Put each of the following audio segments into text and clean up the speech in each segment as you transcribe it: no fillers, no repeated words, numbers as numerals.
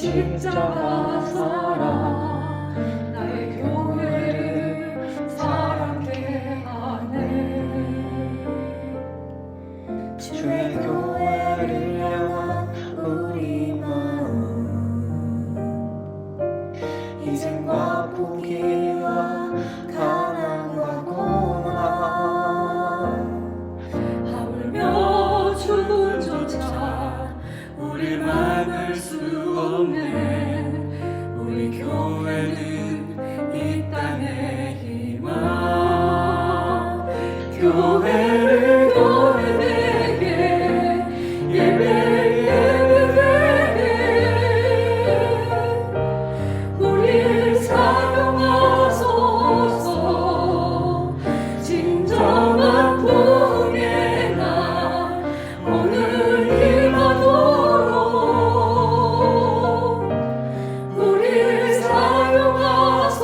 십자가 사랑 나의 교회를 사랑케 하네. 주의 교회를 향한 우리 마음, 희생과 포기와 가난과 고난, 하물며 죽음조차 우릴 막을 수 없네. 우리 교회는 이 땅의 희망. 교회를 교회되게, 예배 예배되게, 우릴 사용하소서. 진정한 부흥의 날 오늘 임하도록 우릴 사용하소서.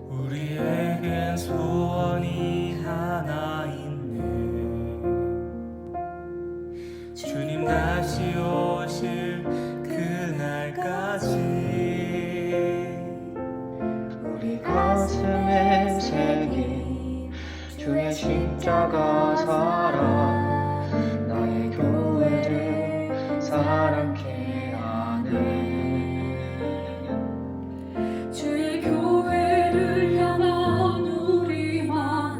우리에겐 소원이 하나 있네. 주님 다시 오실 그날까지 우리 가슴에 새긴 주의 십자가 사랑 나의 교회를 사랑케 하네. 주의 교회를 향한 우리 마음,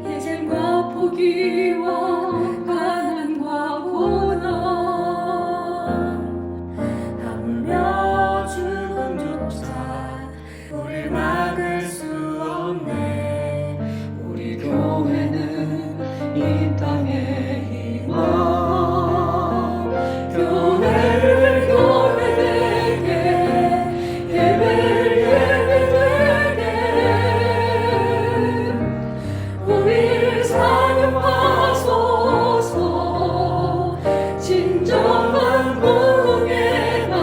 희생과 포기와 가난과 고난, 하물며 죽음조차 우릴 막을 수 없네. 우리 교회는 이 땅의 희망. 교회를 교회되게, 예배 예배되게, 우릴 사용하소서. 진정한 부흥의 날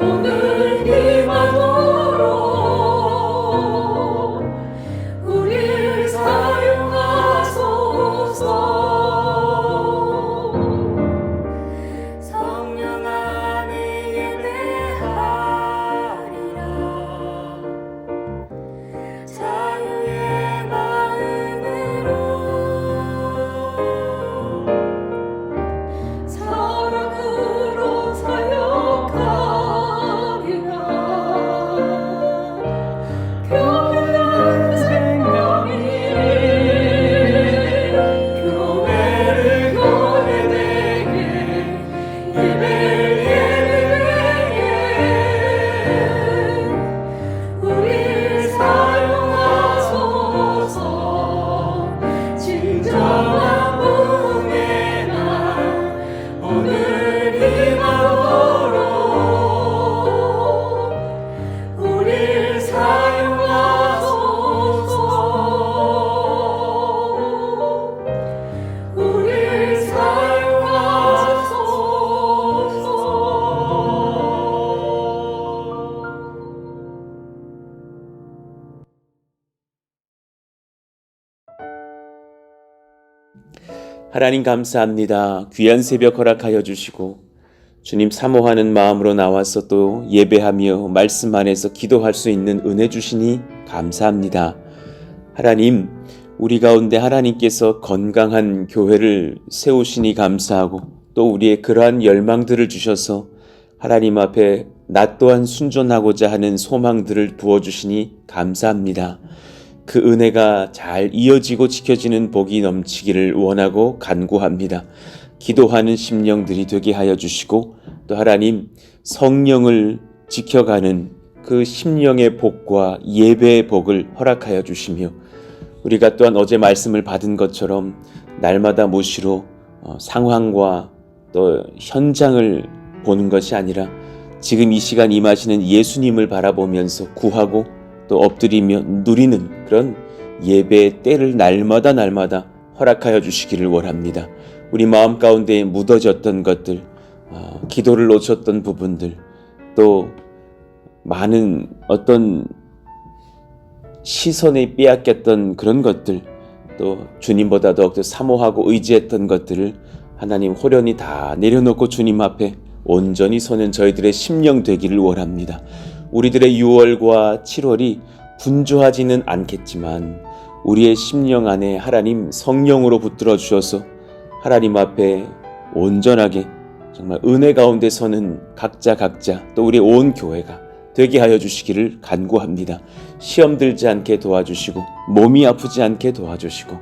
오늘 임하도록 우릴 사용하소서. 성령 안에 예배하리라. 자유의 마음으로 사랑으로 사역하리라. 교회는 생명이니 교회를 교회되게, 예배 예배되게, 우릴 사용하소서. 진정한 부흥의 날 오늘 임하도록 우릴 사용하소서. 우릴 사용하소서. 하나님 감사합니다. 귀한 새벽 허락하여 주시고 주님 사모하는 마음으로 나와서 또 예배하며 말씀 안에서 기도할 수 있는 은혜 주시니 감사합니다. 하나님, 우리 가운데 하나님께서 건강한 교회를 세우시니 감사하고 또 우리의 그러한 열망들을 주셔서 하나님 앞에 나 또한 순종하고자 하는 소망들을 부어주시니 감사합니다. 그 은혜가 잘 이어지고 지켜지는 복이 넘치기를 원하고 간구합니다. 기도하는 심령들이 되게 하여 주시고 또 하나님 성령을 지켜가는 그 심령의 복과 예배의 복을 허락하여 주시며 우리가 또한 어제 말씀을 받은 것처럼 날마다 모시로 상황과 또 현장을 보는 것이 아니라 지금 이 시간 임하시는 예수님을 바라보면서 구하고 또 엎드리며 누리는 그런 예배의 때를 날마다 허락하여 주시기를 원합니다. 우리 마음 가운데 묻어졌던 것들, 기도를 놓쳤던 부분들, 또 많은 어떤 시선에 빼앗겼던 그런 것들, 또 주님보다 더욱더 사모하고 의지했던 것들을 하나님 호련히 다 내려놓고 주님 앞에 온전히 서는 저희들의 심령 되기를 원합니다. 우리들의 6월과 7월이 분주하지는 않겠지만 우리의 심령 안에 하나님 성령으로 붙들어 주셔서 하나님 앞에 온전하게 정말 은혜 가운데 서는 각자 또 우리 온 교회가 되게 하여 주시기를 간구합니다. 시험 들지 않게 도와주시고 몸이 아프지 않게 도와주시고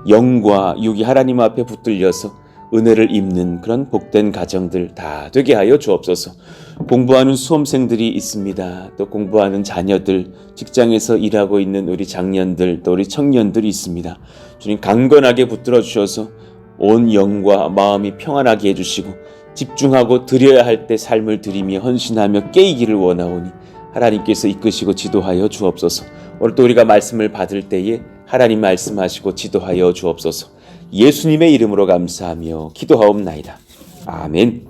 영과 육이 하나님 앞에 붙들려서 은혜를 입는 그런 복된 가정들 다 되게 하여 주옵소서. 공부하는 수험생들이 있습니다. 또 공부하는 자녀들, 직장에서 일하고 있는 우리 장년들, 또 우리 청년들이 있습니다. 주님 강건하게 붙들어 주셔서 온 영과 마음이 평안하게 해주시고 집중하고 드려야 할 때 삶을 드리며 헌신하며 깨이기를 원하오니 하나님께서 이끄시고 지도하여 주옵소서. 오늘 또 우리가 말씀을 받을 때에 하나님 말씀하시고 지도하여 주옵소서. 예수님의 이름으로 감사하며 기도하옵나이다. 아멘.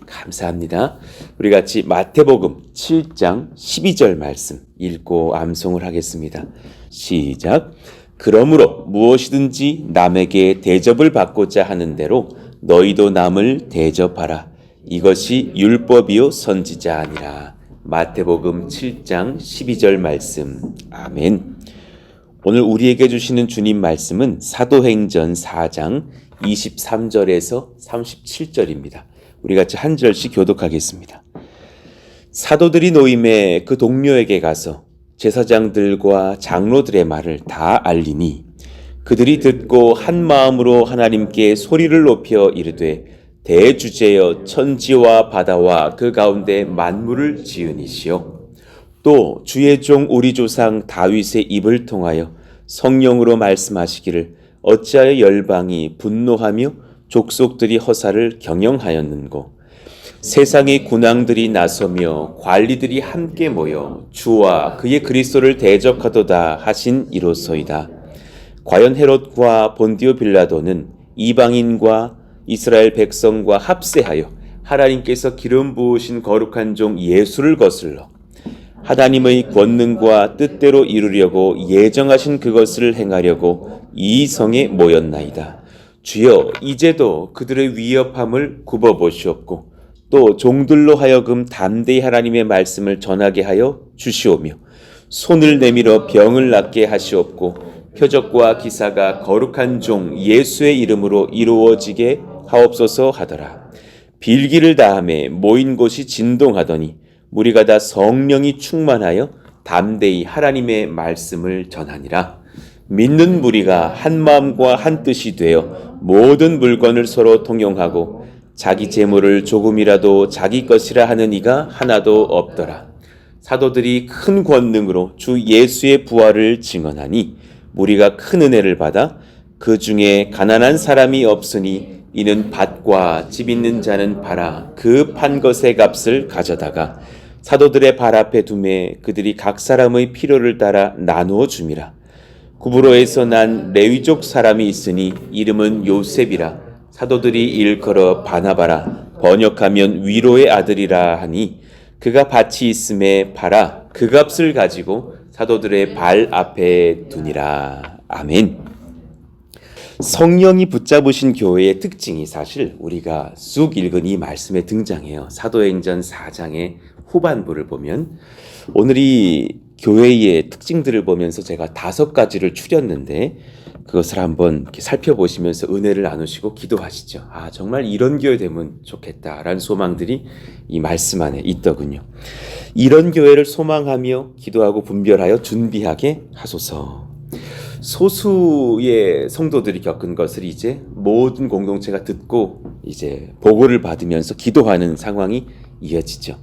감사합니다. 우리 같이 마태복음 7장 12절 말씀 읽고 암송을 하겠습니다. 시작. 그러므로 무엇이든지 남에게 대접을 받고자 하는 대로 너희도 남을 대접하라. 이것이 율법이요 선지자 아니라. 마태복음 7장 12절 말씀. 아멘. 오늘 우리에게 주시는 주님 말씀은 사도행전 4장 23절에서 37절입니다. 우리 같이 한 절씩 교독하겠습니다. 사도들이 노임에 그 동료에게 가서 제사장들과 장로들의 말을 다 알리니 그들이 듣고 한 마음으로 하나님께 소리를 높여 이르되 대주제여 천지와 바다와 그 가운데 만물을 지으니시오. 또 주의 종 우리 조상 다윗의 입을 통하여 성령으로 말씀하시기를 어찌하여 열방이 분노하며 족속들이 허사를 경영하였는고 세상의 군왕들이 나서며 관리들이 함께 모여 주와 그의 그리스도를 대적하도다 하신 이로소이다. 과연 헤롯과 본디오 빌라도는 이방인과 이스라엘 백성과 합세하여 하나님께서 기름 부으신 거룩한 종 예수를 거슬러 하나님의 권능과 뜻대로 이루려고 예정하신 그것을 행하려고 이 성에 모였나이다. 주여 이제도 그들의 위협함을 굽어보시옵고 또 종들로 하여금 담대히 하나님의 말씀을 전하게 하여 주시오며 손을 내밀어 병을 낫게 하시옵고 표적과 기사가 거룩한 종 예수의 이름으로 이루어지게 하옵소서 하더라. 빌기를 다함에 모인 곳이 진동하더니 무리가 다 성령이 충만하여 담대히 하나님의 말씀을 전하니라. 믿는 무리가 한 마음과 한 뜻이 되어 모든 물건을 서로 통용하고 자기 재물을 조금이라도 자기 것이라 하는 이가 하나도 없더라. 사도들이 큰 권능으로 주 예수의 부활을 증언하니 무리가 큰 은혜를 받아 그 중에 가난한 사람이 없으니 이는 밭과 집 있는 자는 팔아 그 판 것의 값을 가져다가 사도들의 발 앞에 두매 그들이 각 사람의 필요를 따라 나누어 줌이라. 구브로에서 난 레위족 사람이 있으니 이름은 요셉이라. 사도들이 일컬어 바나바라 번역하면 위로의 아들이라 하니 그가 밭이 있음에 팔아 그 값을 가지고 사도들의 발 앞에 두니라. 아멘. 성령이 붙잡으신 교회의 특징이 사실 우리가 쑥 읽은 이 말씀에 등장해요. 사도행전 4장의 후반부를 보면 오늘 이 교회의 특징들을 보면서 제가 5가지를 추렸는데 그것을 한번 이렇게 살펴보시면서 은혜를 나누시고 기도하시죠. 아, 정말 이런 교회 되면 좋겠다라는 소망들이 이 말씀 안에 있더군요. 이런 교회를 소망하며 기도하고 분별하여 준비하게 하소서. 소수의 성도들이 겪은 것을 이제 모든 공동체가 듣고 이제 보고를 받으면서 기도하는 상황이 이어지죠.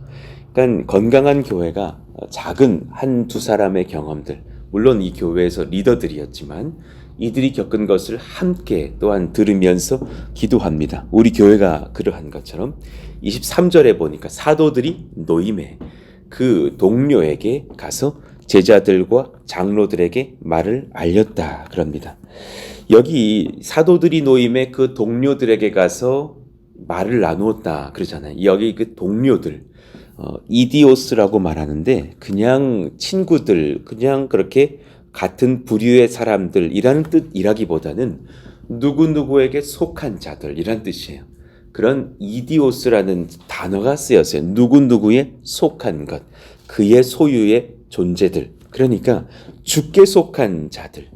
그러니까 건강한 교회가 작은 한두 사람의 경험들, 물론 이 교회에서 리더들이었지만 이들이 겪은 것을 함께 또한 들으면서 기도합니다. 우리 교회가 그러한 것처럼 23절에 보니까 사도들이 노임에 그 동료에게 가서 제자들과 장로들에게 말을 알렸다 그럽니다. 여기 사도들이 노임의 그 동료들에게 가서 말을 나누었다 그러잖아요. 여기 그 동료들 이디오스라고 말하는데 그냥 친구들, 그냥 그렇게 같은 부류의 사람들이라는 뜻이라기보다는 누구누구에게 속한 자들이란 뜻이에요. 그런 이디오스라는 단어가 쓰였어요. 누구누구에 속한 것, 그의 소유의 존재들. 그러니까 주께 속한 자들,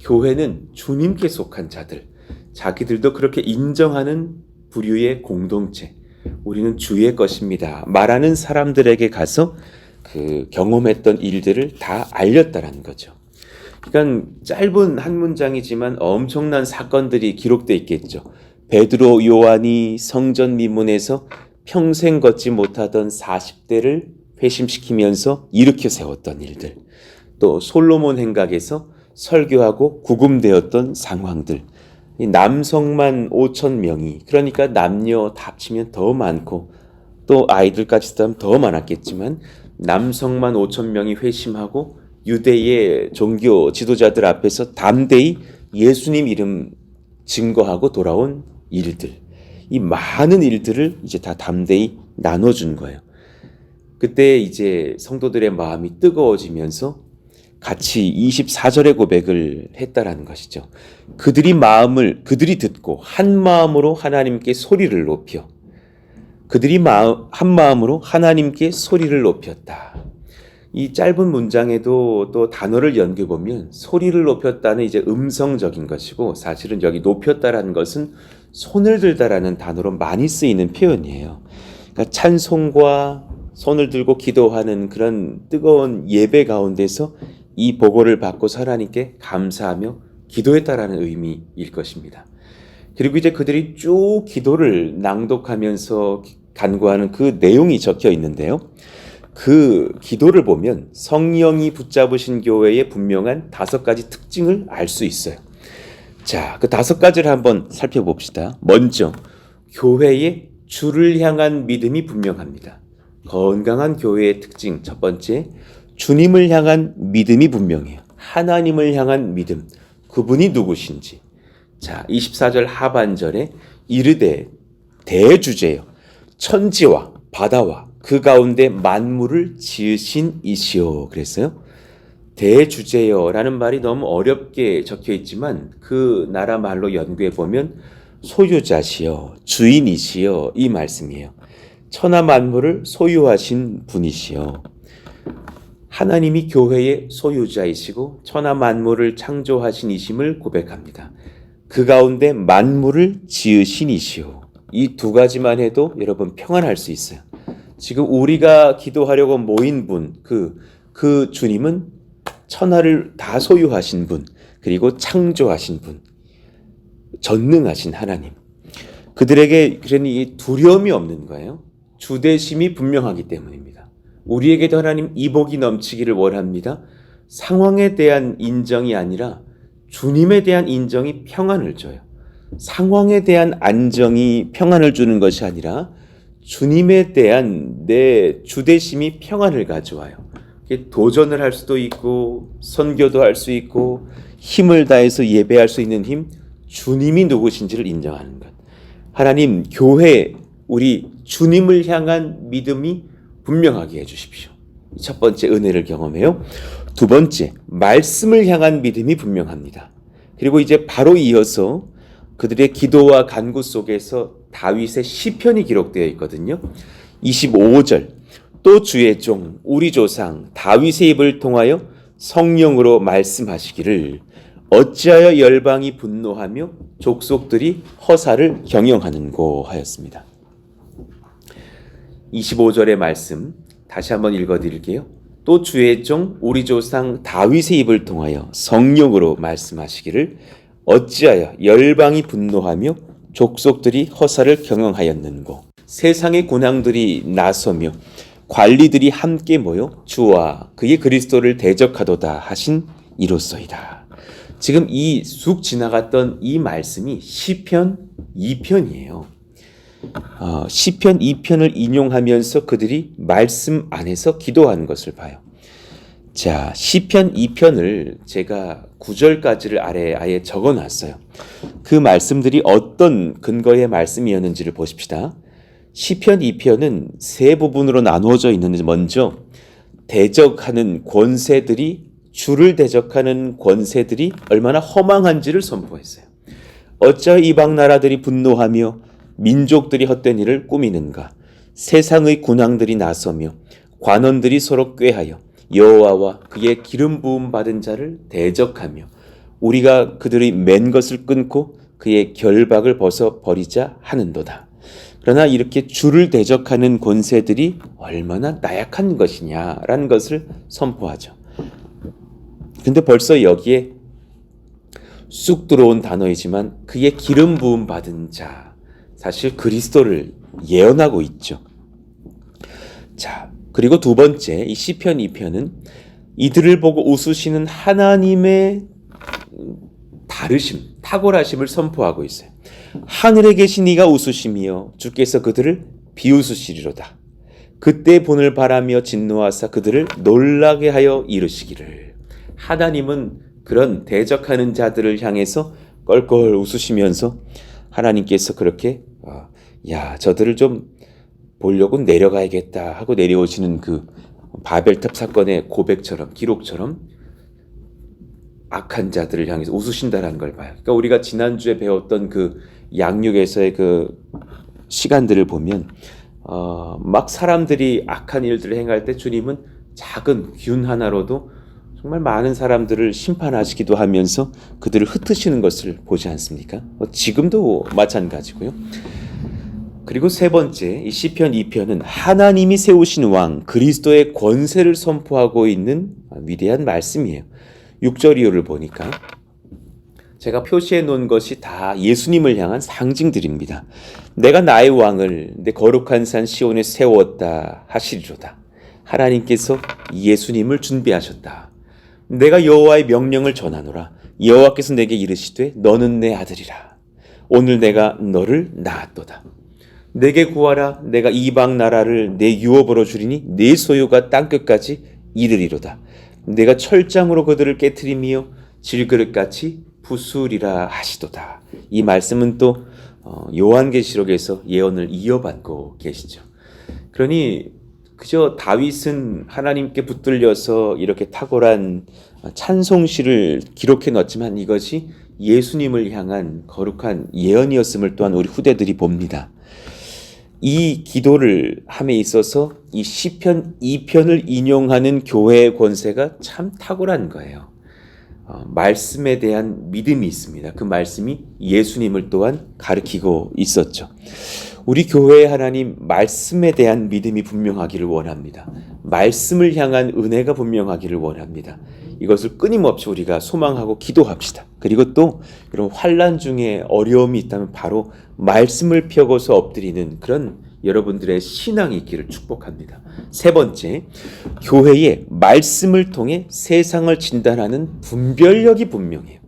교회는 주님께 속한 자들, 자기들도 그렇게 인정하는 부류의 공동체, 우리는 주의 것입니다 말하는 사람들에게 가서 그 경험했던 일들을 다 알렸다라는 거죠. 그러니까 짧은 한 문장이지만 엄청난 사건들이 기록되어 있겠죠. 베드로, 요한이 성전 미문에서 평생 걷지 못하던 40대를 회심시키면서 일으켜 세웠던 일들, 또 솔로몬 행각에서 설교하고 구금되었던 상황들, 남성만 5천 명이, 그러니까 남녀 다 합치면 더 많고 또 아이들까지 하면 더 많았겠지만 남성만 5천 명이 회심하고 유대의 종교 지도자들 앞에서 담대히 예수님 이름 증거하고 돌아온 일들, 이 많은 일들을 이제 다 담대히 나눠준 거예요. 그때 이제 성도들의 마음이 뜨거워지면서 같이 24절의 고백을 했다라는 것이죠. 그들이 듣고 한 마음으로 하나님께 소리를 높여, 그들이 한 마음으로 하나님께 소리를 높였다. 이 짧은 문장에도 또 단어를 연결해보면 소리를 높였다는 이제 음성적인 것이고, 사실은 여기 높였다라는 것은 손을 들다라는 단어로 많이 쓰이는 표현이에요. 그러니까 찬송과 손을 들고 기도하는 그런 뜨거운 예배 가운데서 이 보고를 받고서 하나님께 감사하며 기도했다라는 의미일 것입니다. 그리고 이제 그들이 쭉 기도를 낭독하면서 간구하는 그 내용이 적혀 있는데요. 그 기도를 보면 성령이 붙잡으신 교회의 분명한 5가지 특징을 알 수 있어요. 자, 그 5가지를 한번 살펴봅시다. 먼저, 교회의 주를 향한 믿음이 분명합니다. 건강한 교회의 특징 첫 번째, 주님을 향한 믿음이 분명해요. 하나님을 향한 믿음, 그분이 누구신지. 자, 24절 하반절에 이르되 대주제요, 천지와 바다와 그 가운데 만물을 지으신 이시오 그랬어요. 대주제요라는 말이 너무 어렵게 적혀 있지만 그 나라 말로 연구해 보면 소유자시여, 주인이시여 이 말씀이에요. 천하 만물을 소유하신 분이시여. 하나님이 교회의 소유자이시고 천하 만물을 창조하신 이심을 고백합니다. 그 가운데 만물을 지으신 이시오. 이 2가지만 해도 여러분 평안할 수 있어요. 지금 우리가 기도하려고 모인 분, 그 주님은 천하를 다 소유하신 분, 그리고 창조하신 분, 전능하신 하나님. 그들에게 그러니 두려움이 없는 거예요. 주대심이 분명하기 때문입니다. 우리에게도 하나님 이복이 넘치기를 원합니다. 상황에 대한 인정이 아니라 주님에 대한 인정이 평안을 줘요. 상황에 대한 안정이 평안을 주는 것이 아니라 주님에 대한 내 주대심이 평안을 가져와요. 도전을 할 수도 있고 선교도 할 수 있고 힘을 다해서 예배할 수 있는 힘, 주님이 누구신지를 인정하는 것. 하나님, 교회, 우리 주님을 향한 믿음이 분명하게 해주십시오. 첫 번째 은혜를 경험해요. 2번째, 말씀을 향한 믿음이 분명합니다. 그리고 이제 바로 이어서 그들의 기도와 간구 속에서 다윗의 시편이 기록되어 있거든요. 25절, 또 주의 종 우리 조상 다윗의 입을 통하여 성령으로 말씀하시기를 어찌하여 열방이 분노하며 족속들이 허사를 경영하는고 하였습니다. 25절의 말씀 다시 한번 읽어드릴게요. 또 주의 종 우리 조상 다윗의 입을 통하여 성령으로 말씀하시기를 어찌하여 열방이 분노하며 족속들이 허사를 경영하였는고. 세상의 군왕들이 나서며 관리들이 함께 모여 주와 그의 그리스도를 대적하도다 하신 이로소이다. 지금 이 쑥 지나갔던 이 말씀이 시편 2편이에요. 시편 2편을 인용하면서 그들이 말씀 안에서 기도하는 것을 봐요. 자, 시편 2편을 제가 9절까지를 아래에 아예 적어놨어요. 그 말씀들이 어떤 근거의 말씀이었는지를 보십시다. 시편 2편은 세 부분으로 나누어져 있는데, 먼저 대적하는 권세들이, 주를 대적하는 권세들이 얼마나 허망한지를 선포했어요. 어찌하여 이방 나라들이 분노하며 민족들이 헛된 일을 꾸미는가? 세상의 군왕들이 나서며 관원들이 서로 꾀하여 여호와와 그의 기름 부음 받은 자를 대적하며 우리가 그들의 맨 것을 끊고 그의 결박을 벗어 버리자 하는도다. 그러나 이렇게 주를 대적하는 권세들이 얼마나 나약한 것이냐라는 것을 선포하죠. 근데 벌써 여기에 쑥 들어온 단어이지만 그의 기름 부음 받은 자, 사실 그리스도를 예언하고 있죠. 자, 그리고 두 번째, 이 시편 2편은 이들을 보고 웃으시는 하나님의 다르심, 탁월하심을 선포하고 있어요. 하늘에 계신 이가 웃으시며 주께서 그들을 비웃으시리로다. 그때 본을 바라며 진노하사 그들을 놀라게 하여 이르시기를. 하나님은 그런 대적하는 자들을 향해서 껄껄 웃으시면서 하나님께서 그렇게 저들을 좀 보려고 내려가야겠다 하고 내려오시는 그 바벨탑 사건의 고백처럼, 기록처럼 악한 자들을 향해서 웃으신다라는 걸 봐요. 그러니까 우리가 지난주에 배웠던 그 양육에서의 그 시간들을 보면 막 사람들이 악한 일들을 행할 때 주님은 작은 균 하나로도 정말 많은 사람들을 심판하시기도 하면서 그들을 흩으시는 것을 보지 않습니까? 지금도 마찬가지고요. 그리고 세 번째, 이 시편 2편은 하나님이 세우신 왕 그리스도의 권세를 선포하고 있는 위대한 말씀이에요. 6절 이후를 보니까 제가 표시해 놓은 것이 다 예수님을 향한 상징들입니다. 내가 나의 왕을 내 거룩한 산 시온에 세웠다 하시리로다. 하나님께서 예수님을 준비하셨다. 내가 여호와의 명령을 전하노라. 여호와께서 내게 이르시되 너는 내 아들이라. 오늘 내가 너를 낳았도다. 내게 구하라. 내가 이방 나라를 내 유업으로 주리니 내 소유가 땅끝까지 이르리로다. 내가 철장으로 그들을 깨트리며 질그릇같이 부수리라 하시도다. 이 말씀은 또 요한계시록에서 예언을 이어받고 계시죠. 그러니 그저 다윗은 하나님께 붙들려서 이렇게 탁월한 찬송시를 기록해 넣었지만 이것이 예수님을 향한 거룩한 예언이었음을 또한 우리 후대들이 봅니다. 이 기도를 함에 있어서 이 시편 2편을 인용하는 교회의 권세가 참 탁월한 거예요. 말씀에 대한 믿음이 있습니다. 그 말씀이 예수님을 또한 가리키고 있었죠. 우리 교회의 하나님 말씀에 대한 믿음이 분명하기를 원합니다. 말씀을 향한 은혜가 분명하기를 원합니다. 이것을 끊임없이 우리가 소망하고 기도합시다. 그리고 또 이런 환난 중에 어려움이 있다면 바로 말씀을 펴고서 엎드리는 그런 여러분들의 신앙이 있기를 축복합니다. 세 번째, 교회의 말씀을 통해 세상을 진단하는 분별력이 분명해요.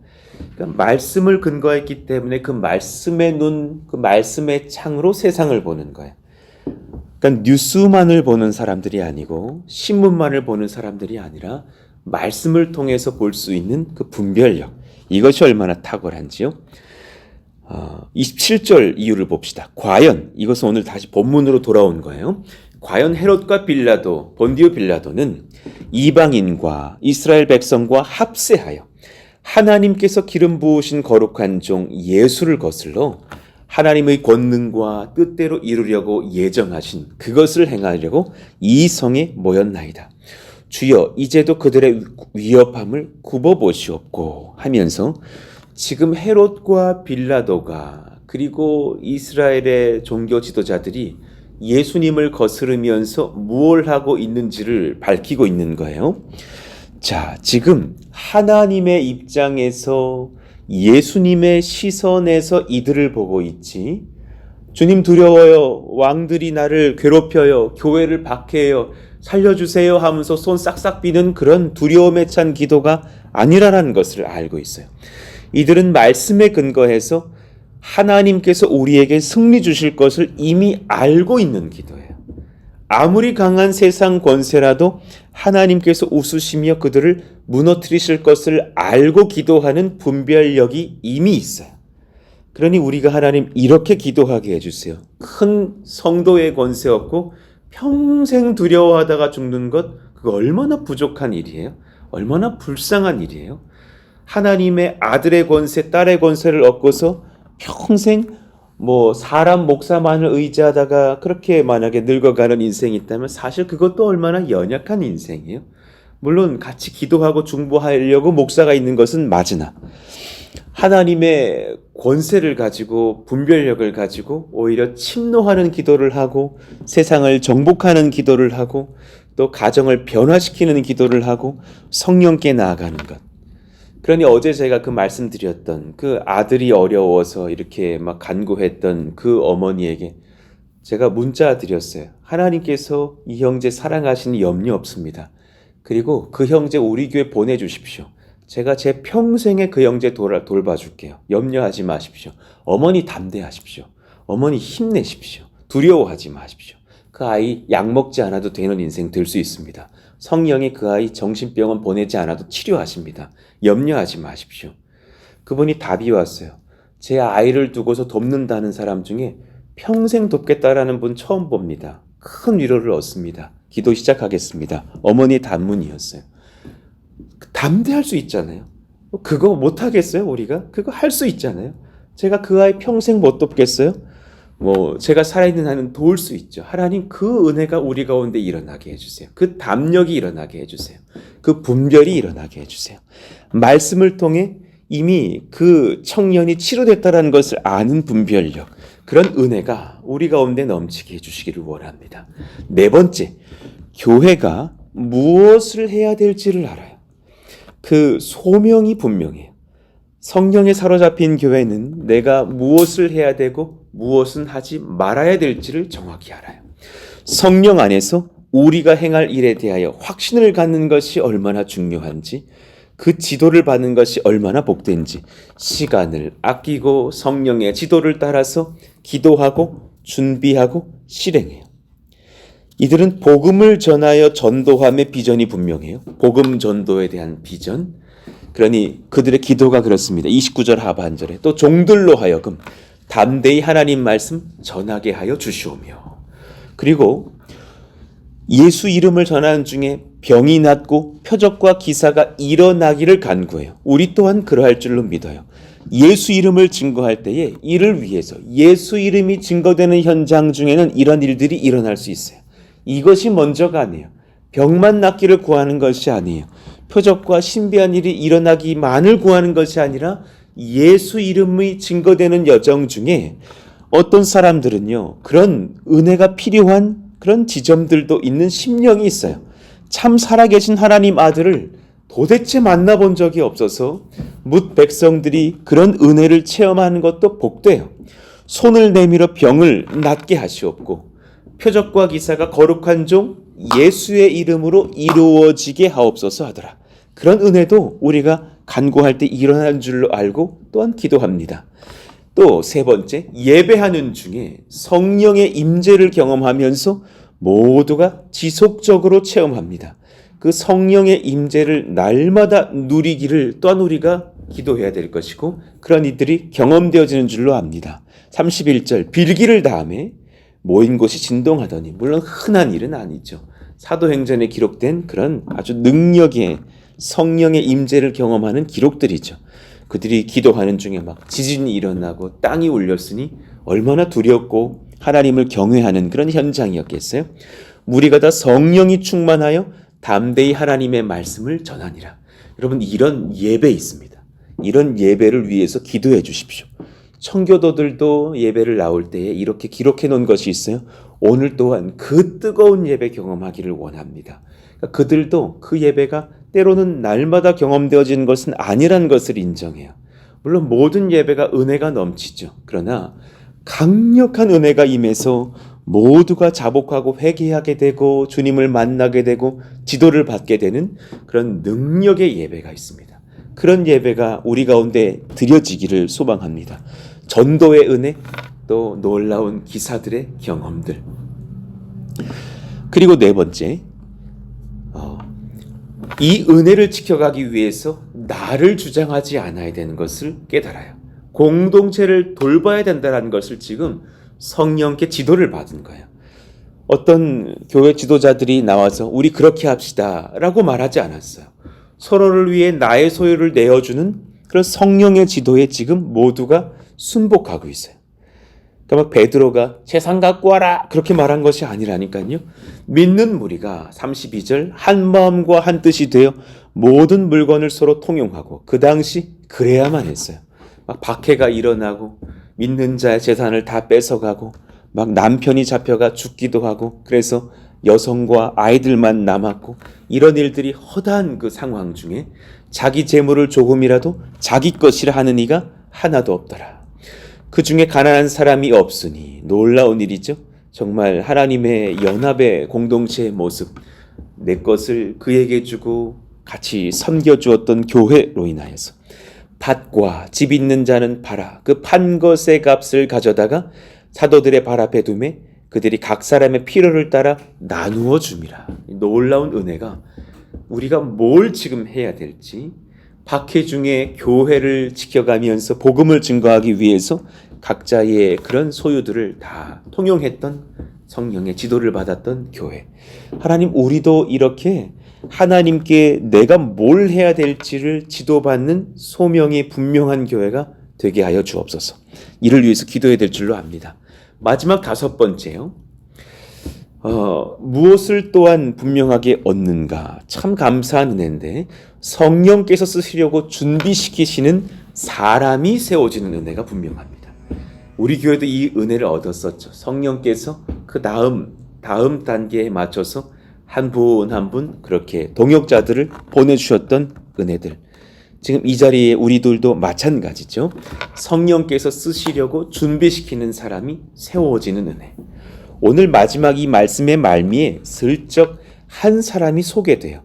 그러니까 말씀을 근거했기 때문에 그 말씀의 눈, 그 말씀의 창으로 세상을 보는 거예요. 그러니까 뉴스만을 보는 사람들이 아니고 신문만을 보는 사람들이 아니라 말씀을 통해서 볼 수 있는 그 분별력, 이것이 얼마나 탁월한지요. 27절 이유를 봅시다. 과연, 이것은 오늘 다시 본문으로 돌아온 거예요. 과연 헤롯과 빌라도, 본디오 빌라도는 이방인과 이스라엘 백성과 합세하여 하나님께서 기름 부으신 거룩한 종 예수를 거슬러 하나님의 권능과 뜻대로 이루려고 예정하신 그것을 행하려고 이 성에 모였나이다. 주여 이제도 그들의 위협함을 굽어보시옵고 하면서 지금 헤롯과 빌라도가 그리고 이스라엘의 종교 지도자들이 예수님을 거스르면서 무엇을 하고 있는지를 밝히고 있는 거예요. 자, 지금 하나님의 입장에서 예수님의 시선에서 이들을 보고 있지, 주님 두려워요, 왕들이 나를 괴롭혀요, 교회를 박해해요, 살려주세요 하면서 손 싹싹 비는 그런 두려움에 찬 기도가 아니라는 것을 알고 있어요. 이들은 말씀에 근거해서 하나님께서 우리에게 승리 주실 것을 이미 알고 있는 기도예요. 아무리 강한 세상 권세라도 하나님께서 웃으시며 그들을 무너뜨리실 것을 알고 기도하는 분별력이 이미 있어요. 그러니 우리가 하나님 이렇게 기도하게 해주세요. 큰 성도의 권세 없고 평생 두려워하다가 죽는 것, 그거 얼마나 부족한 일이에요? 얼마나 불쌍한 일이에요? 하나님의 아들의 권세, 딸의 권세를 얻고서 평생 사람 목사만을 의지하다가 그렇게 만약에 늙어가는 인생이 있다면 사실 그것도 얼마나 연약한 인생이에요. 물론 같이 기도하고 중보하려고 목사가 있는 것은 맞으나 하나님의 권세를 가지고 분별력을 가지고 오히려 침노하는 기도를 하고 세상을 정복하는 기도를 하고 또 가정을 변화시키는 기도를 하고 성령께 나아가는 것. 그러니 어제 제가 그 말씀드렸던 그 아들이 어려워서 이렇게 막 간구했던 그 어머니에게 제가 문자 드렸어요. 하나님께서 이 형제 사랑하시니 염려 없습니다. 그리고 그 형제 우리 교회 보내주십시오. 제가 제 평생에 그 형제 돌봐줄게요. 염려하지 마십시오. 어머니 담대하십시오. 어머니 힘내십시오. 두려워하지 마십시오. 그 아이 약 먹지 않아도 되는 인생 될 수 있습니다. 성령이 그 아이 정신병원 보내지 않아도 치료하십니다. 염려하지 마십시오. 그분이 답이 왔어요. 제 아이를 두고서 돕는다는 사람 중에 평생 돕겠다라는 분 처음 봅니다. 큰 위로를 얻습니다. 기도 시작하겠습니다. 어머니의 단문이었어요. 담대할 수 있잖아요. 그거 못하겠어요 우리가? 그거 할 수 있잖아요. 제가 그 아이 평생 못 돕겠어요? 제가 살아있는 한은 도울 수 있죠. 하나님 그 은혜가 우리 가운데 일어나게 해주세요. 그 담력이 일어나게 해주세요. 그 분별이 일어나게 해주세요. 말씀을 통해 이미 그 청년이 치료됐다는 것을 아는 분별력, 그런 은혜가 우리 가운데 넘치게 해주시기를 원합니다. 네 번째, 교회가 무엇을 해야 될지를 알아요. 그 소명이 분명해요. 성령에 사로잡힌 교회는 내가 무엇을 해야 되고 무엇은 하지 말아야 될지를 정확히 알아요. 성령 안에서 우리가 행할 일에 대하여 확신을 갖는 것이 얼마나 중요한지, 그 지도를 받는 것이 얼마나 복된지 시간을 아끼고 성령의 지도를 따라서 기도하고 준비하고 실행해요. 이들은 복음을 전하여 전도함의 비전이 분명해요. 복음 전도에 대한 비전. 그러니 그들의 기도가 그렇습니다. 29절 하반절에 또 종들로 하여금 담대히 하나님 말씀 전하게 하여 주시오며, 그리고 예수 이름을 전하는 중에 병이 낫고 표적과 기사가 일어나기를 간구해요. 우리 또한 그러할 줄로 믿어요. 예수 이름을 증거할 때에 이를 위해서 예수 이름이 증거되는 현장 중에는 이런 일들이 일어날 수 있어요. 이것이 먼저가 아니에요. 병만 낫기를 구하는 것이 아니에요. 표적과 신비한 일이 일어나기만을 구하는 것이 아니라 예수 이름이 증거되는 여정 중에 어떤 사람들은요, 그런 은혜가 필요한 그런 지점들도 있는 심령이 있어요. 참 살아계신 하나님 아들을 도대체 만나본 적이 없어서 뭇 백성들이 그런 은혜를 체험하는 것도 복돼요. 손을 내밀어 병을 낫게 하시옵고 표적과 기사가 거룩한 종 예수의 이름으로 이루어지게 하옵소서 하더라. 그런 은혜도 우리가 간구할 때 일어난 줄로 알고 또한 기도합니다. 또 세 번째, 예배하는 중에 성령의 임재를 경험하면서 모두가 지속적으로 체험합니다. 그 성령의 임재를 날마다 누리기를 또한 우리가 기도해야 될 것이고, 그런 이들이 경험되어지는 줄로 압니다. 31절, 빌기를 다음에 모인 곳이 진동하더니, 물론 흔한 일은 아니죠. 사도행전에 기록된 그런 아주 능력의 성령의 임재를 경험하는 기록들이죠. 그들이 기도하는 중에 막 지진이 일어나고 땅이 울렸으니 얼마나 두렵고 하나님을 경외하는 그런 현장이었겠어요. 우리가 다 성령이 충만하여 담대히 하나님의 말씀을 전하니라. 여러분, 이런 예배 있습니다. 이런 예배를 위해서 기도해 주십시오. 청교도들도 예배를 나올 때에 이렇게 기록해 놓은 것이 있어요. 오늘 또한 그 뜨거운 예배 경험하기를 원합니다. 그러니까 그들도 그 예배가 때로는 날마다 경험되어지는 것은 아니라는 것을 인정해요. 물론 모든 예배가 은혜가 넘치죠. 그러나 강력한 은혜가 임해서 모두가 자복하고 회개하게 되고 주님을 만나게 되고 지도를 받게 되는 그런 능력의 예배가 있습니다. 그런 예배가 우리 가운데 드려지기를 소망합니다. 전도의 은혜, 또 놀라운 기사들의 경험들. 그리고 네 번째, 이 은혜를 지켜가기 위해서 나를 주장하지 않아야 되는 것을 깨달아요. 공동체를 돌봐야 된다는 것을 지금 성령께 지도를 받은 거예요. 어떤 교회 지도자들이 나와서 우리 그렇게 합시다 라고 말하지 않았어요. 서로를 위해 나의 소유를 내어주는 그런 성령의 지도에 지금 모두가 순복하고 있어요. 그러니까 막 베드로가 재산 갖고 와라 그렇게 말한 것이 아니라니까요. 믿는 무리가 32절 한 마음과 한 뜻이 되어 모든 물건을 서로 통용하고, 그 당시 그래야만 했어요. 막 박해가 일어나고 믿는 자의 재산을 다 뺏어가고 막 남편이 잡혀가 죽기도 하고, 그래서 여성과 아이들만 남았고, 이런 일들이 허다한 그 상황 중에 자기 재물을 조금이라도 자기 것이라 하는 이가 하나도 없더라. 그 중에 가난한 사람이 없으니 놀라운 일이죠. 정말 하나님의 연합의 공동체의 모습, 내 것을 그에게 주고 같이 섬겨주었던 교회로 인하여서 밭과 집 있는 자는 팔아 그 판 것의 값을 가져다가 사도들의 발 앞에 두매 그들이 각 사람의 필요를 따라 나누어 줌이라. 놀라운 은혜가 우리가 뭘 지금 해야 될지, 박해 중에 교회를 지켜가면서 복음을 증거하기 위해서 각자의 그런 소유들을 다 통용했던 성령의 지도를 받았던 교회. 하나님, 우리도 이렇게 하나님께 내가 뭘 해야 될지를 지도받는 소명이 분명한 교회가 되게 하여 주옵소서. 이를 위해서 기도해야 될 줄로 압니다. 마지막 다섯 번째요. 무엇을 또한 분명하게 얻는가? 참 감사한 은혜인데, 성령께서 쓰시려고 준비시키시는 사람이 세워지는 은혜가 분명합니다. 우리 교회도 이 은혜를 얻었었죠. 성령께서 그 다음 단계에 맞춰서 한 분 한 분 그렇게 동역자들을 보내주셨던 은혜들. 지금 이 자리에 우리들도 마찬가지죠. 성령께서 쓰시려고 준비시키는 사람이 세워지는 은혜. 오늘 마지막 이 말씀의 말미에 슬쩍 한 사람이 소개돼요.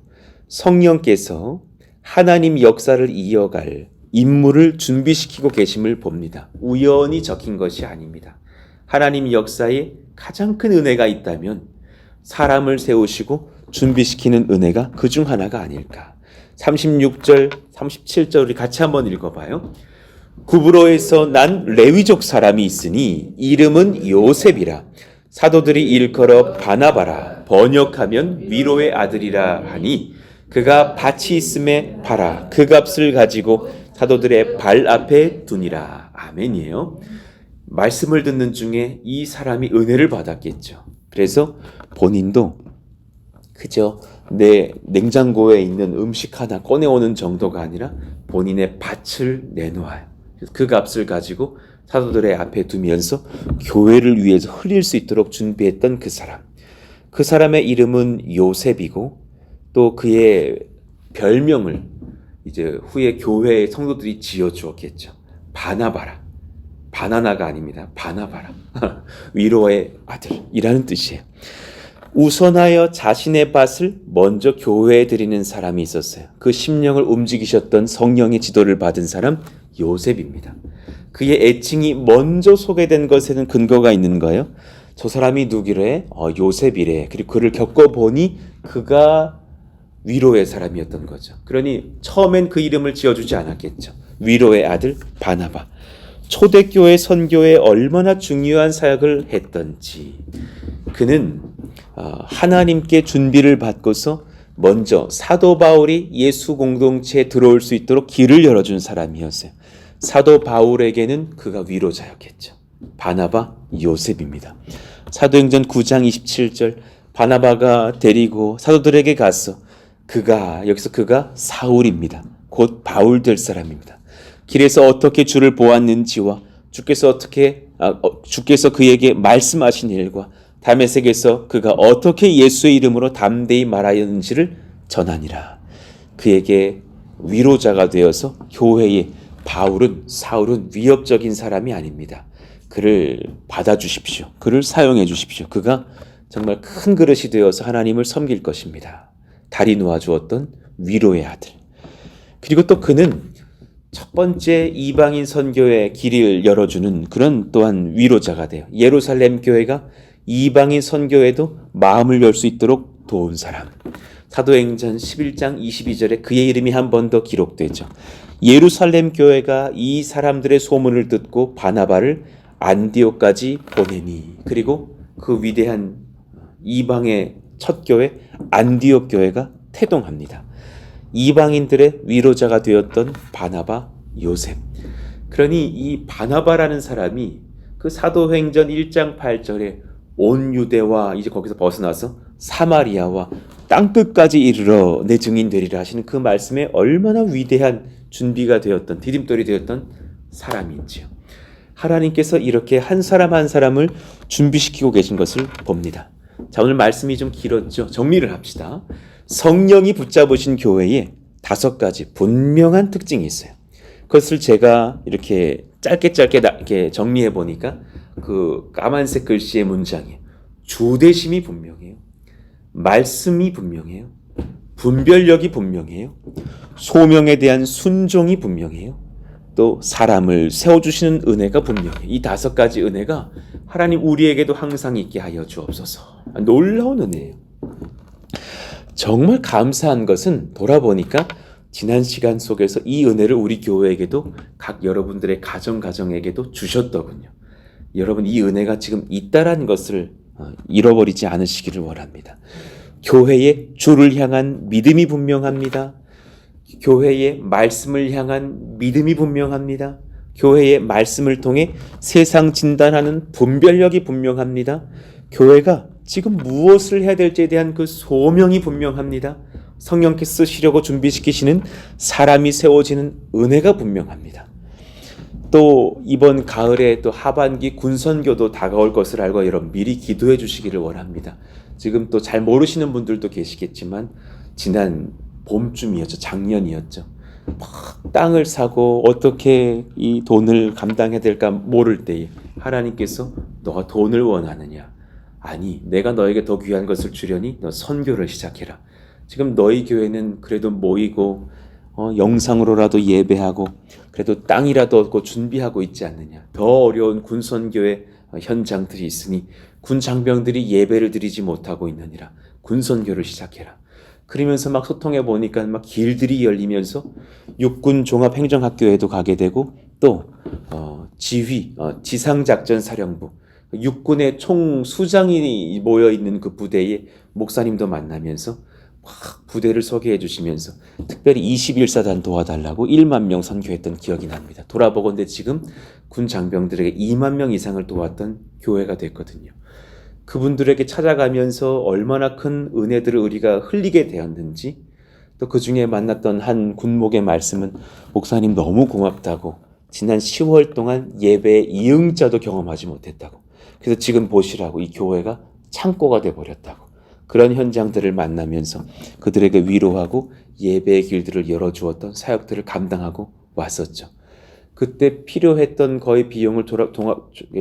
성령께서 하나님 역사를 이어갈 인물을 준비시키고 계심을 봅니다. 우연히 적힌 것이 아닙니다. 하나님 역사에 가장 큰 은혜가 있다면 사람을 세우시고 준비시키는 은혜가 그 중 하나가 아닐까. 36절, 37절 우리 같이 한번 읽어봐요. 구브로에서 난 레위족 사람이 있으니 이름은 요셉이라. 사도들이 일컬어 바나바라. 번역하면 위로의 아들이라 하니 그가 밭이 있음에 팔아 그 값을 가지고 사도들의 발 앞에 두니라. 아멘이에요. 말씀을 듣는 중에 이 사람이 은혜를 받았겠죠. 그래서 본인도 그저 내 냉장고에 있는 음식 하나 꺼내오는 정도가 아니라 본인의 밭을 내놓아요. 그 값을 가지고 사도들의 앞에 두면서 교회를 위해서 흘릴 수 있도록 준비했던 그 사람. 그 사람의 이름은 요셉이고, 또 그의 별명을 이제 후에 교회의 성도들이 지어주었겠죠. 바나바라. 바나나가 아닙니다. 바나바라. 위로의 아들이라는 뜻이에요. 우선하여 자신의 밭을 먼저 교회에 드리는 사람이 있었어요. 그 심령을 움직이셨던 성령의 지도를 받은 사람 요셉입니다. 그의 애칭이 먼저 소개된 것에는 근거가 있는 거예요. 저 사람이 누구래? 요셉이래. 그리고 그를 겪어보니 그가 위로의 사람이었던 거죠. 그러니 처음엔 그 이름을 지어주지 않았겠죠. 위로의 아들 바나바. 초대교회 선교에 얼마나 중요한 사역을 했던지, 그는 하나님께 준비를 받고서 먼저 사도 바울이 예수 공동체에 들어올 수 있도록 길을 열어준 사람이었어요. 사도 바울에게는 그가 위로자였겠죠. 바나바 요셉입니다. 사도행전 9장 27절 바나바가 데리고 사도들에게 가서 여기서 그가 사울입니다. 곧 바울 될 사람입니다. 길에서 어떻게 주를 보았는지와 주께서 그에게 말씀하신 일과 다메섹에서 그가 어떻게 예수의 이름으로 담대히 말하였는지를 전하니라. 그에게 위로자가 되어서 교회에 사울은 위협적인 사람이 아닙니다. 그를 받아주십시오. 그를 사용해 주십시오. 그가 정말 큰 그릇이 되어서 하나님을 섬길 것입니다. 다리 놓아주었던 위로의 아들. 그리고 또 그는 첫 번째 이방인 선교의 길을 열어주는 그런 또한 위로자가 돼요. 예루살렘 교회가 이방인 선교에도 마음을 열 수 있도록 도운 사람. 사도행전 11장 22절에 그의 이름이 한 번 더 기록되죠. 예루살렘 교회가 이 사람들의 소문을 듣고 바나바를 안디옥까지 보내니, 그리고 그 위대한 이방의 첫 교회 안디옥 교회가 태동합니다. 이방인들의 위로자가 되었던 바나바, 요셉. 그러니 이 바나바라는 사람이 그 사도행전 1장 8절에 온 유대와 이제 거기서 벗어나서 사마리아와 땅끝까지 이르러 내 증인 되리라 하시는 그 말씀에 얼마나 위대한 준비가 되었던, 디딤돌이 되었던 사람인지요. 하나님께서 이렇게 한 사람 한 사람을 준비시키고 계신 것을 봅니다. 자, 오늘 말씀이 좀 길었죠. 정리를 합시다. 성령이 붙잡으신 교회에 5가지 분명한 특징이 있어요. 그것을 제가 이렇게 짧게 이렇게 정리해 보니까 그 까만색 글씨의 문장이에요. 주대심이 분명해요. 말씀이 분명해요. 분별력이 분명해요. 소명에 대한 순종이 분명해요. 또 사람을 세워주시는 은혜가 분명해요. 이 5가지 은혜가 하나님 우리에게도 항상 있게 하여 주옵소서. 놀라운 은혜예요. 정말 감사한 것은 돌아보니까 지난 시간 속에서 이 은혜를 우리 교회에게도 각 여러분들의 가정에게도 주셨더군요. 여러분, 이 은혜가 지금 있다라는 것을 잃어버리지 않으시기를 원합니다. 교회의 주를 향한 믿음이 분명합니다. 교회의 말씀을 향한 믿음이 분명합니다. 교회의 말씀을 통해 세상 진단하는 분별력이 분명합니다. 교회가 지금 무엇을 해야 될지에 대한 그 소명이 분명합니다. 성령께서 쓰시려고 준비시키시는 사람이 세워지는 은혜가 분명합니다. 또 이번 가을에 또 하반기 군선교도 다가올 것을 알고 여러분 미리 기도해 주시기를 원합니다. 지금 또 잘 모르시는 분들도 계시겠지만 지난 봄쯤이었죠. 작년이었죠. 막 땅을 사고 어떻게 이 돈을 감당해야 될까 모를 때에 하나님께서 너가 돈을 원하느냐? 아니, 내가 너에게 더 귀한 것을 주려니 너 선교를 시작해라. 지금 너희 교회는 그래도 모이고 영상으로라도 예배하고 그래도 땅이라도 얻고 준비하고 있지 않느냐. 더 어려운 군선교회 현장들이 있으니 군 장병들이 예배를 드리지 못하고 있느니라. 군선교를 시작해라. 그러면서 막 소통해 보니까 막 길들이 열리면서 육군 종합행정학교에도 가게 되고 또 지휘 지상작전사령부 육군의 총 수장이 모여 있는 그 부대의 목사님도 만나면서 막 부대를 소개해 주시면서 특별히 21사단 도와달라고 1만 명 선교했던 기억이 납니다. 돌아보건대 지금 군 장병들에게 2만 명 이상을 도왔던 교회가 됐거든요. 그분들에게 찾아가면서 얼마나 큰 은혜들을 우리가 흘리게 되었는지, 또 그 중에 만났던 한 군목의 말씀은 목사님 너무 고맙다고, 지난 10월 동안 예배의 이응자도 경험하지 못했다고, 그래서 지금 보시라고 이 교회가 창고가 돼버렸다고, 그런 현장들을 만나면서 그들에게 위로하고 예배의 길들을 열어주었던 사역들을 감당하고 왔었죠. 그때 필요했던 거의 비용을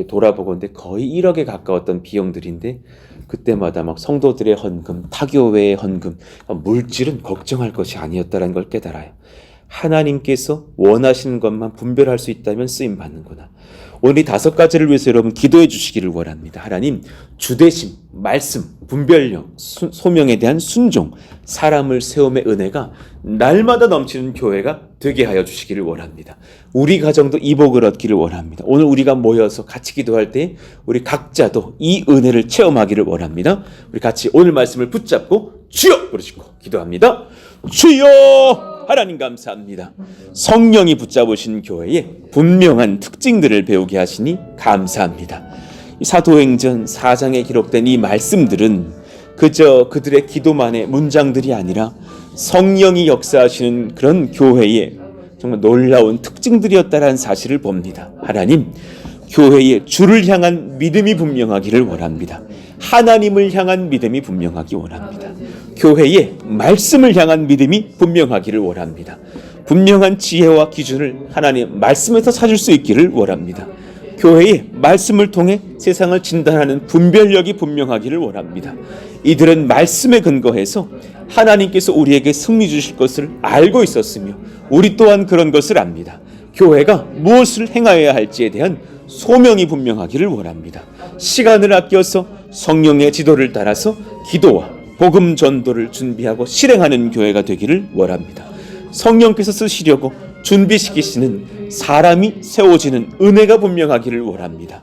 돌아보건대 거의 1억에 가까웠던 비용들인데, 그때마다 막 성도들의 헌금, 타교회의 헌금, 물질은 걱정할 것이 아니었다는 걸 깨달아요. 하나님께서 원하시는 것만 분별할 수 있다면 쓰임받는구나. 오늘 이 5가지를 위해서 여러분 기도해 주시기를 원합니다. 하나님, 주대심, 말씀, 분별력, 소명에 대한 순종, 사람을 세움의 은혜가 날마다 넘치는 교회가 되게 하여 주시기를 원합니다. 우리 가정도 이 복을 얻기를 원합니다. 오늘 우리가 모여서 같이 기도할 때 우리 각자도 이 은혜를 체험하기를 원합니다. 우리 같이 오늘 말씀을 붙잡고 주여 부르시고 기도합니다. 주여! 하나님 감사합니다. 성령이 붙잡으신 교회에 분명한 특징들을 배우게 하시니 감사합니다. 사도행전 4장에 기록된 이 말씀들은 그저 그들의 기도만의 문장들이 아니라 성령이 역사하시는 그런 교회의 정말 놀라운 특징들이었다라는 사실을 봅니다. 하나님, 교회의 주를 향한 믿음이 분명하기를 원합니다. 하나님을 향한 믿음이 분명하기 원합니다. 교회의 말씀을 향한 믿음이 분명하기를 원합니다. 분명한 지혜와 기준을 하나님 말씀에서 찾을 수 있기를 원합니다. 교회의 말씀을 통해 세상을 진단하는 분별력이 분명하기를 원합니다. 이들은 말씀에 근거해서 하나님께서 우리에게 승리 주실 것을 알고 있었으며 우리 또한 그런 것을 압니다. 교회가 무엇을 행하여야 할지에 대한 소명이 분명하기를 원합니다. 시간을 아껴서 성령의 지도를 따라서 기도와 복음 전도를 준비하고 실행하는 교회가 되기를 원합니다. 성령께서 쓰시려고 준비시키시는 사람이 세워지는 은혜가 분명하기를 원합니다.